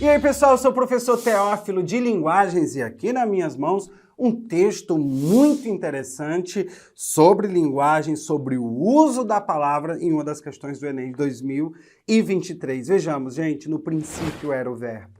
E aí, pessoal, eu sou o professor Teófilo de Linguagens e aqui nas minhas mãos um texto muito interessante sobre linguagem, sobre o uso da palavra em uma das questões do Enem de 2023. Vejamos, gente, no princípio era o verbo.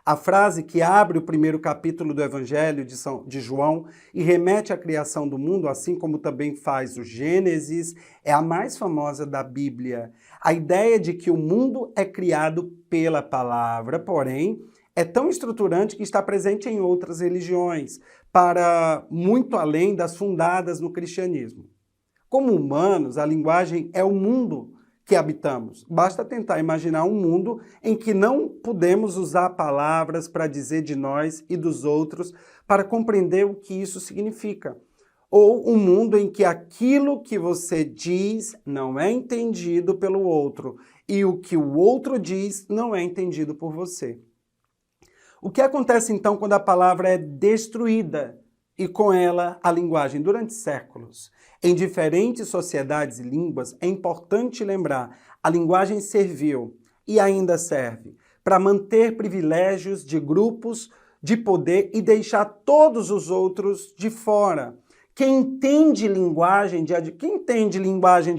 A frase que abre o primeiro capítulo do Evangelho de João e remete à criação do mundo, assim como também faz o Gênesis, é a mais famosa da Bíblia. A ideia de que o mundo é criado pela palavra, porém, é tão estruturante que está presente em outras religiões, para muito além das fundadas no cristianismo. Como humanos, a linguagem é o mundo que habitamos. Basta tentar imaginar um mundo em que não podemos usar palavras para dizer de nós e dos outros para compreender o que isso significa. Ou um mundo em que aquilo que você diz não é entendido pelo outro e o que o outro diz não é entendido por você. O que acontece então quando a palavra é destruída e com ela a linguagem durante séculos? Em diferentes sociedades e línguas, é importante lembrar, a linguagem serviu e ainda serve para manter privilégios de grupos de poder e deixar todos os outros de fora. Quem entende linguagem de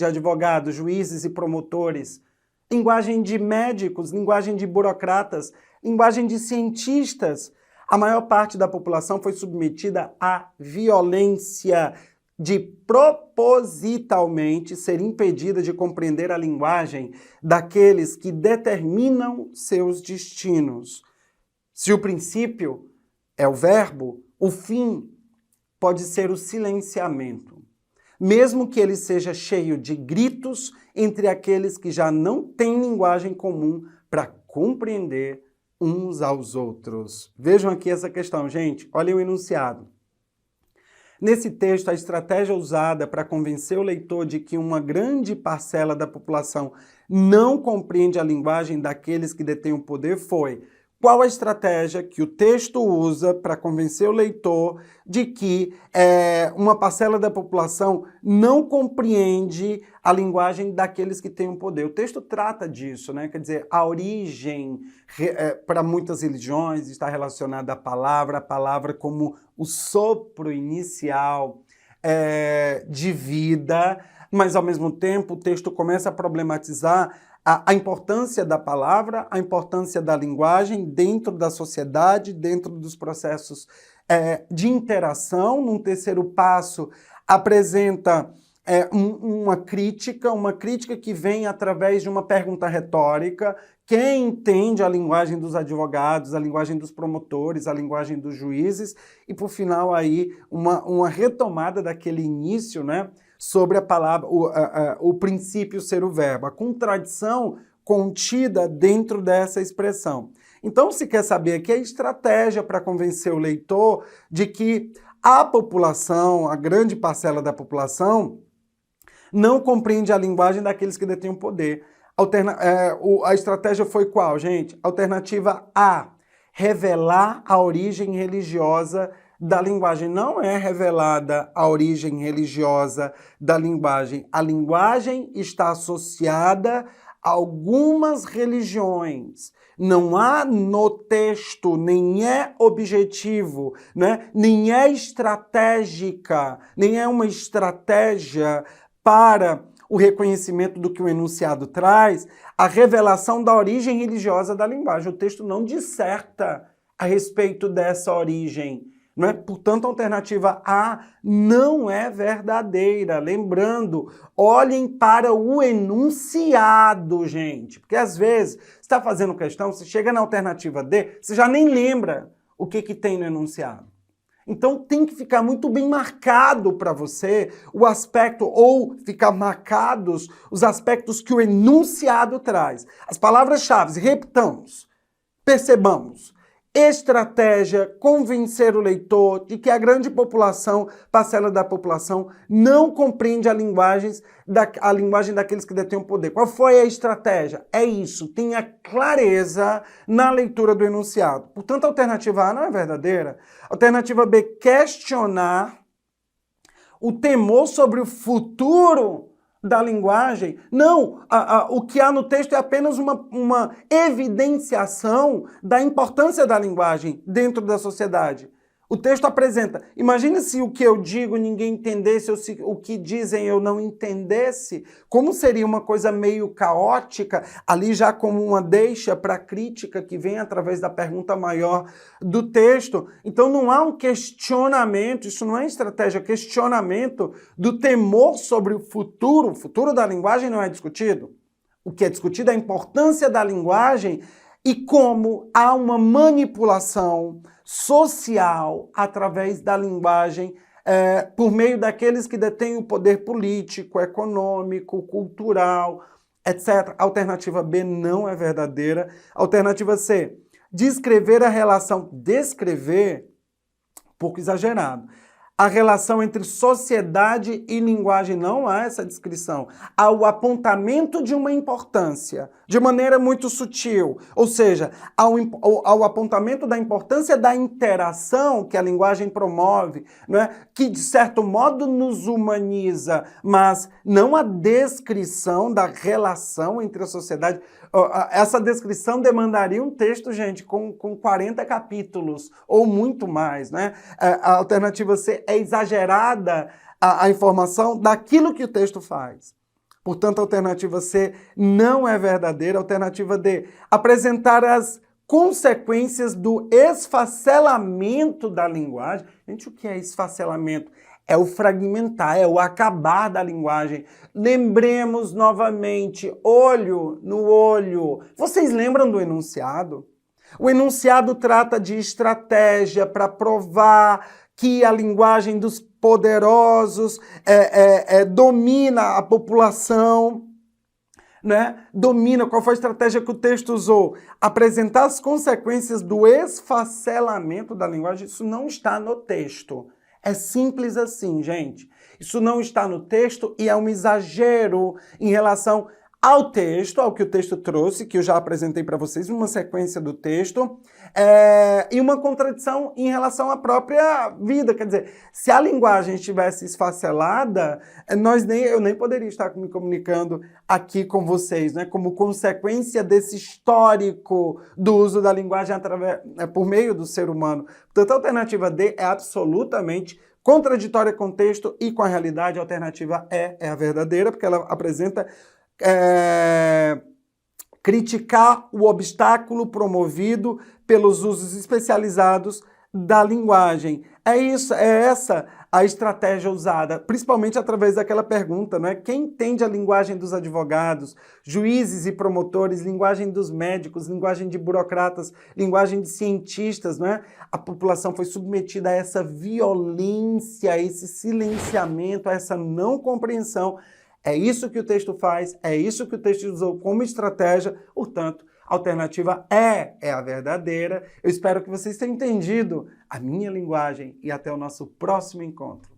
advogados, juízes e promotores, linguagem de médicos, linguagem de burocratas, linguagem de cientistas, a maior parte da população foi submetida à violência de propositalmente ser impedida de compreender a linguagem daqueles que determinam seus destinos. Se o princípio é o verbo, o fim pode ser o silenciamento, mesmo que ele seja cheio de gritos entre aqueles que já não têm linguagem comum para compreender uns aos outros. Vejam aqui essa questão, gente. Olhem o enunciado. Nesse texto, a estratégia usada para convencer o leitor de que uma grande parcela da população não compreende a linguagem daqueles que detêm o poder foi: qual a estratégia que o texto usa para convencer o leitor de que uma parcela da população não compreende a linguagem daqueles que têm o poder? O texto trata disso, né? Quer dizer, a origem, para muitas religiões, está relacionada à palavra, a palavra como o sopro inicial de vida, mas ao mesmo tempo o texto começa a problematizar a importância da palavra, a importância da linguagem dentro da sociedade, dentro dos processos de interação. Num terceiro passo, apresenta uma crítica que vem através de uma pergunta retórica. Quem entende a linguagem dos advogados, a linguagem dos promotores, a linguagem dos juízes? E, por final, aí, uma retomada daquele início, né? Sobre a palavra, o princípio ser o verbo, a contradição contida dentro dessa expressão. Então, se quer saber aqui a estratégia para convencer o leitor de que a população, a grande parcela da população, não compreende a linguagem daqueles que detêm o poder. A estratégia foi qual, gente? Alternativa A, revelar a origem religiosa da linguagem. Não é revelada a origem religiosa da linguagem. A linguagem está associada a algumas religiões. Não há no texto, nem é objetivo, né? Nem é estratégica, nem é uma estratégia para o reconhecimento do que o enunciado traz, a revelação da origem religiosa da linguagem. O texto não disserta a respeito dessa origem. Não é? Portanto, a alternativa A não é verdadeira. Lembrando, olhem para o enunciado, gente. Porque às vezes, você está fazendo questão, você chega na alternativa D, você já nem lembra o que tem no enunciado. Então tem que ficar muito bem marcado para você o aspecto, ou ficar marcados os aspectos que o enunciado traz. As palavras-chave, repitamos, percebamos. Estratégia, convencer o leitor de que a grande população, parcela da população, não compreende a linguagem daqueles que detêm o poder. Qual foi a estratégia? É isso, tenha clareza na leitura do enunciado. Portanto, a alternativa A não é verdadeira. Alternativa B, questionar o temor sobre o futuro da linguagem. Não, o que há no texto é apenas uma evidenciação da importância da linguagem dentro da sociedade. O texto apresenta. Imagina se o que eu digo ninguém entendesse, ou se o que dizem eu não entendesse, como seria uma coisa meio caótica, ali já como uma deixa para a crítica que vem através da pergunta maior do texto. Então não há um questionamento, isso não é estratégia, questionamento do temor sobre o futuro da linguagem não é discutido. O que é discutido é a importância da linguagem e como há uma manipulação social através da linguagem por meio daqueles que detêm o poder político, econômico, cultural, etc. Alternativa B não é verdadeira. Alternativa C, descrever a relação, descrever, pouco exagerado. A relação entre sociedade e linguagem não há essa descrição. Há o apontamento de uma importância, de maneira muito sutil. Ou seja, ao apontamento da importância da interação que a linguagem promove, não é? Que de certo modo nos humaniza, mas não a descrição da relação entre a sociedade. Essa descrição demandaria um texto, gente, com 40 capítulos ou muito mais, né? A alternativa C é exagerada a informação daquilo que o texto faz. Portanto, a alternativa C não é verdadeira. A alternativa D, apresentar as consequências do esfacelamento da linguagem. Gente, o que é esfacelamento? É o fragmentar, é o acabar da linguagem. Lembremos novamente, olho no olho. Vocês lembram do enunciado? O enunciado trata de estratégia para provar que a linguagem dos poderosos domina a população, né? Domina. Qual foi a estratégia que o texto usou? Apresentar as consequências do esfacelamento da linguagem. Isso não está no texto. É simples assim, gente. Isso não está no texto e é um exagero em relação ao texto, ao que o texto trouxe, que eu já apresentei para vocês, uma sequência do texto, e uma contradição em relação à própria vida. Quer dizer, se a linguagem estivesse esfacelada, eu nem poderia estar me comunicando aqui com vocês, né, como consequência desse histórico do uso da linguagem por meio do ser humano. Portanto, a alternativa D é absolutamente contraditória com o texto e com a realidade. A alternativa E é a verdadeira, porque ela apresenta criticar o obstáculo promovido pelos usos especializados da linguagem. É essa a estratégia usada, principalmente através daquela pergunta, não é? Quem entende a linguagem dos advogados, juízes e promotores, linguagem dos médicos, linguagem de burocratas, linguagem de cientistas, não é? A população foi submetida a essa violência, a esse silenciamento, a essa não compreensão. É isso que o texto faz, é isso que o texto usou como estratégia, portanto, a alternativa é a verdadeira. Eu espero que vocês tenham entendido a minha linguagem e até o nosso próximo encontro.